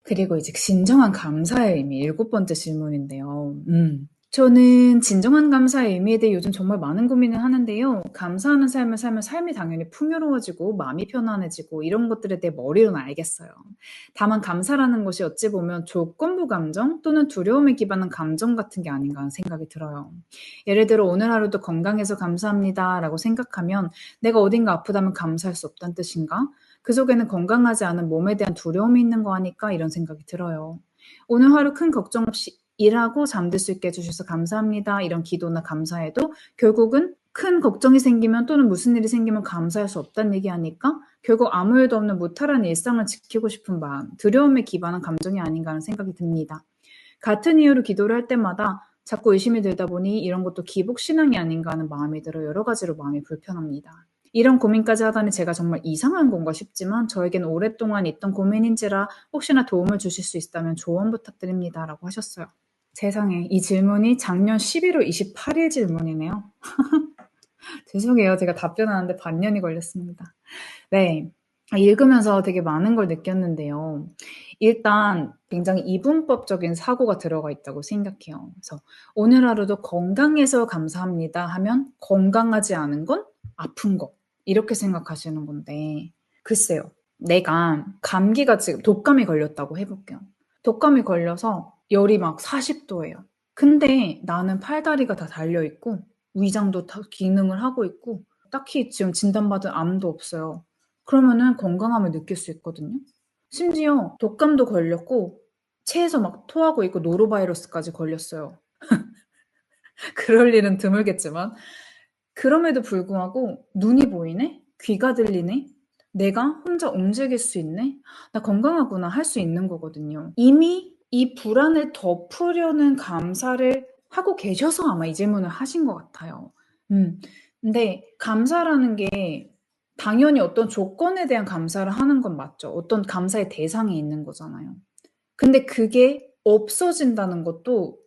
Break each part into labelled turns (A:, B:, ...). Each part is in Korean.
A: 그리고 이제 진정한 감사의 의미, 일곱 번째 질문인데요. 저는 진정한 감사의 의미에 대해 요즘 정말 많은 고민을 하는데요. 감사하는 삶을 살면 삶이 당연히 풍요로워지고 마음이 편안해지고 이런 것들에 대해 머리로는 알겠어요. 다만 감사라는 것이 어찌 보면 조건부 감정 또는 두려움에 기반한 감정 같은 게 아닌가 하는 생각이 들어요. 예를 들어 오늘 하루도 건강해서 감사합니다라고 생각하면 내가 어딘가 아프다면 감사할 수 없다는 뜻인가? 그 속에는 건강하지 않은 몸에 대한 두려움이 있는 거 아닐까 이런 생각이 들어요. 오늘 하루 큰 걱정 없이 일하고 잠들 수 있게 해주셔서 감사합니다. 이런 기도나 감사에도 결국은 큰 걱정이 생기면 또는 무슨 일이 생기면 감사할 수 없다는 얘기 아닐까? 결국 아무 일도 없는 무탈한 일상을 지키고 싶은 마음, 두려움에 기반한 감정이 아닌가 하는 생각이 듭니다. 같은 이유로 기도를 할 때마다 자꾸 의심이 들다 보니 이런 것도 기복신앙이 아닌가 하는 마음이 들어 여러 가지로 마음이 불편합니다. 이런 고민까지 하다니 제가 정말 이상한 건가 싶지만 저에겐 오랫동안 있던 고민인지라 혹시나 도움을 주실 수 있다면 조언 부탁드립니다. 라고 하셨어요. 세상에, 이 질문이 작년 11월 28일 질문이네요. 죄송해요. 제가 답변하는데 반년이 걸렸습니다. 네. 읽으면서 되게 많은 걸 느꼈는데요. 일단 굉장히 이분법적인 사고가 들어가 있다고 생각해요. 그래서 오늘 하루도 건강해서 감사합니다 하면 건강하지 않은 건 아픈 거. 이렇게 생각하시는 건데, 글쎄요. 내가 감기가 지금 독감이 걸렸다고 해볼게요. 독감이 걸려서 열이 막 40도예요. 근데 나는 팔다리가 다 달려있고, 위장도 다 기능을 하고 있고, 딱히 지금 진단받은 암도 없어요. 그러면은 건강함을 느낄 수 있거든요. 심지어 독감도 걸렸고, 체에서 막 토하고 있고, 노로바이러스까지 걸렸어요. 그럴 일은 드물겠지만, 그럼에도 불구하고 눈이 보이네? 귀가 들리네? 내가 혼자 움직일 수 있네? 나 건강하구나 할 수 있는 거거든요. 이미 이 불안을 덮으려는 감사를 하고 계셔서 아마 이 질문을 하신 것 같아요. 근데 감사라는 게 당연히 어떤 조건에 대한 감사를 하는 건 맞죠. 어떤 감사의 대상이 있는 거잖아요. 근데 그게 없어진다는 것도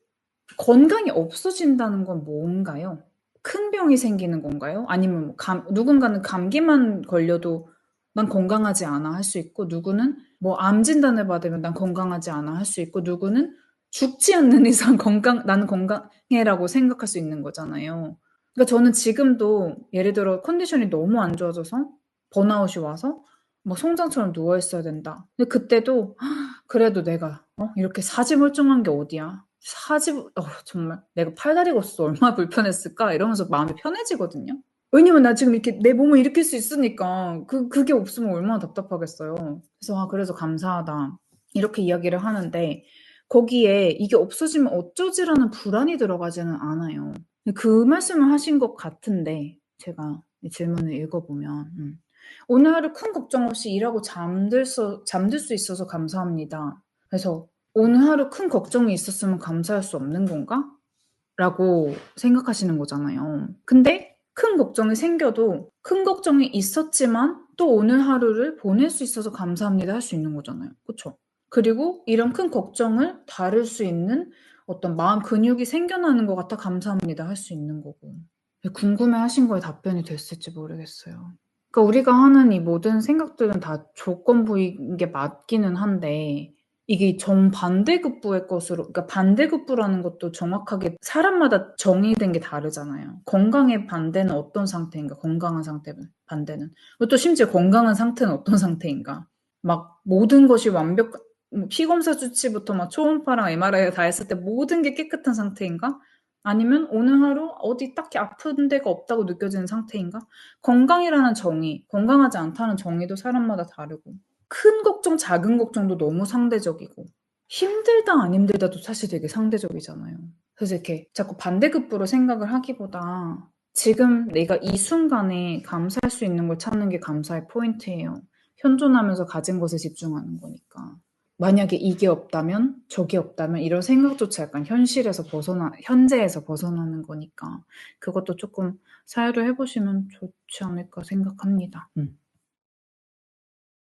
A: 건강이 없어진다는 건 뭔가요? 큰 병이 생기는 건가요? 아니면 뭐 누군가는 감기만 걸려도 난 건강하지 않아 할 수 있고, 누구는 뭐 암 진단을 받으면 난 건강하지 않아 할 수 있고, 누구는 죽지 않는 이상 나는 건강해라고 생각할 수 있는 거잖아요. 그러니까 저는 지금도 예를 들어 컨디션이 너무 안 좋아져서 번아웃이 와서 막 송장처럼 누워 있어야 된다. 근데 그때도 그래도 내가 이렇게 사지 멀쩡한 게 어디야? 정말 내가 팔다리가 없어서 얼마나 불편했을까? 이러면서 마음이 편해지거든요. 왜냐면 나 지금 이렇게 내 몸을 일으킬 수 있으니까 그게 없으면 얼마나 답답하겠어요. 그래서 감사하다. 이렇게 이야기를 하는데 거기에 이게 없어지면 어쩌지라는 불안이 들어가지는 않아요. 그 말씀을 하신 것 같은데 제가 이 질문을 읽어보면 오늘 하루 큰 걱정 없이 일하고 잠들 수 있어서 감사합니다. 그래서 오늘 하루 큰 걱정이 있었으면 감사할 수 없는 건가? 라고 생각하시는 거잖아요. 근데 큰 걱정이 생겨도 큰 걱정이 있었지만 또 오늘 하루를 보낼 수 있어서 감사합니다 할 수 있는 거잖아요. 그쵸? 그리고 이런 큰 걱정을 다룰 수 있는 어떤 마음 근육이 생겨나는 것 같아 감사합니다 할 수 있는 거고. 궁금해 하신 거에 답변이 됐을지 모르겠어요. 그러니까 우리가 하는 이 모든 생각들은 다 조건부인 게 맞기는 한데 이게 정반대급부의 것으로, 그러니까 반대급부라는 것도 정확하게 사람마다 정의된 게 다르잖아요. 건강의 반대는 어떤 상태인가? 건강한 상태는 반대는. 그리고 또 심지어 건강한 상태는 어떤 상태인가? 막 모든 것이 피검사 수치부터 막 초음파랑 MRI 다 했을 때 모든 게 깨끗한 상태인가? 아니면 오늘 하루 어디 딱히 아픈 데가 없다고 느껴지는 상태인가? 건강이라는 정의, 건강하지 않다는 정의도 사람마다 다르고, 큰 걱정, 작은 걱정도 너무 상대적이고, 힘들다, 안 힘들다도 사실 되게 상대적이잖아요. 그래서 이렇게 자꾸 반대급부로 생각을 하기보다 지금 내가 이 순간에 감사할 수 있는 걸 찾는 게 감사의 포인트예요. 현존하면서 가진 것에 집중하는 거니까. 만약에 이게 없다면, 저게 없다면, 이런 생각조차 약간 현재에서 벗어나는 거니까, 그것도 조금 사유를 해보시면 좋지 않을까 생각합니다.